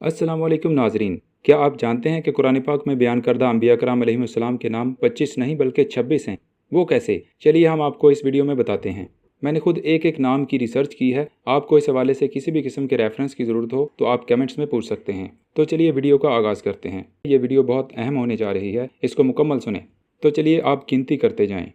अस्सलाम वालेकुम नाजरीन, क्या आप जानते हैं कि कुरान पाक में बयान करदा अंबिया कराम अलैहिस्सलाम के नाम 25 नहीं बल्कि 26 हैं। वो कैसे? चलिए हम आपको इस वीडियो में बताते हैं। मैंने खुद एक एक नाम की रिसर्च की है। आपको इस हवाले से किसी भी किस्म के रेफरेंस की ज़रूरत हो तो आप कमेंट्स में पूछ सकते हैं। तो चलिए वीडियो का आगाज़ करते हैं। ये वीडियो बहुत अहम होने जा रही है, इसको मुकम्मल सुने। तो चलिए आप गिनती करते जाएँ।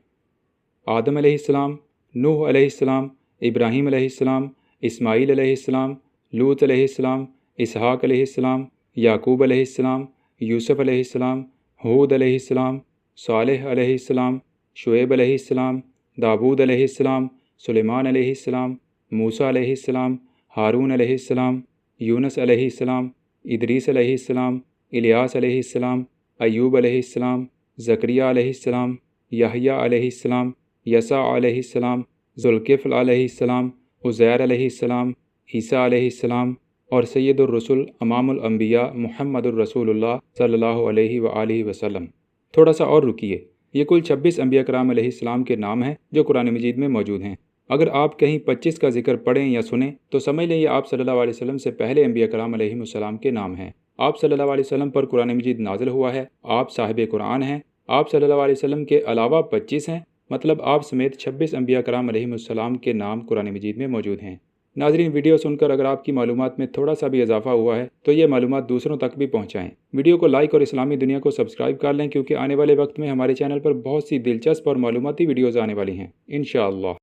आदम अलैहिस्सलाम, नूह अलैहिस्सलाम, इब्राहीम अलैहिस्सलाम, इस्माईल अलैहिस्सलाम, लूत अलैहिस्सलाम, इसहाक अलैहिस्सलाम, याकूब अलैहिस्सलाम, यूसुफ अलैहिस्सलाम, हूद अलैहिस्सलाम, सालेह अलैहिस्सलाम, शुएब अलैहिस्सलाम, दाऊद अलैहिस्सलाम, सुलेमान अलैहिस्सलाम, मूसा अलैहिस्सलाम, हारून अलैहिस्सलाम, यूनुस अलैहिस्सलाम, इदरीस अलैहिस्सलाम, इलियास अलैहिस्सलाम, अय्यूब अलैहिस्सलाम, ज़करिया अलैहिस्सलाम, यहया अलैहिस्सलाम, यसा अलैहिस्सलाम, ज़ुल्किफ़्ल अलैहिस्सलाम, उज़ैर अलैहिस्सलाम, ईसा अलैहिस्सलाम और सैयदुर रसूल इमामुल अंबिया मुहम्मदुर रसूलुल्लाह सल्लल्लाहु अलैहि व आलिहि वसल्लम। थोड़ा सा और रुकिए। ये कुल 26 अंबिया कराम अलैहिस्सलाम के नाम हैं जो कुरान मजीद में मौजूद हैं। अगर आप कहीं 25 का जिक्र पढ़ें या सुनें तो समझ लें ये आप सल्लल्लाहु अलैहि वसल्लम से पहले अंबिया कराम अलैहिस्सलाम के नाम हैं। आप सल्लल्लाहु अलैहि वसल्लम पर कुरान मजीद नाजिल हुआ है, आप साहिब कुरान हैं। आप सल्लल्लाहु अलैहि वसल्लम के अलावा 25 हैं, मतलब आप समेत 26 अंबिया कराम अलैहिस्सलाम के नाम कुरान मजीद में मौजूद हैं। नाज़रीन, वीडियो सुनकर अगर आपकी मालूमात में थोड़ा सा भी इजाफा हुआ है तो ये मालूमात दूसरों तक भी पहुँचाएँ। वीडियो को लाइक और इस्लामी दुनिया को सब्सक्राइब कर लें, क्योंकि आने वाले वक्त में हमारे चैनल पर बहुत सी दिलचस्प और मालूमाती वीडियोज़ आने वाली हैं इंशाअल्लाह।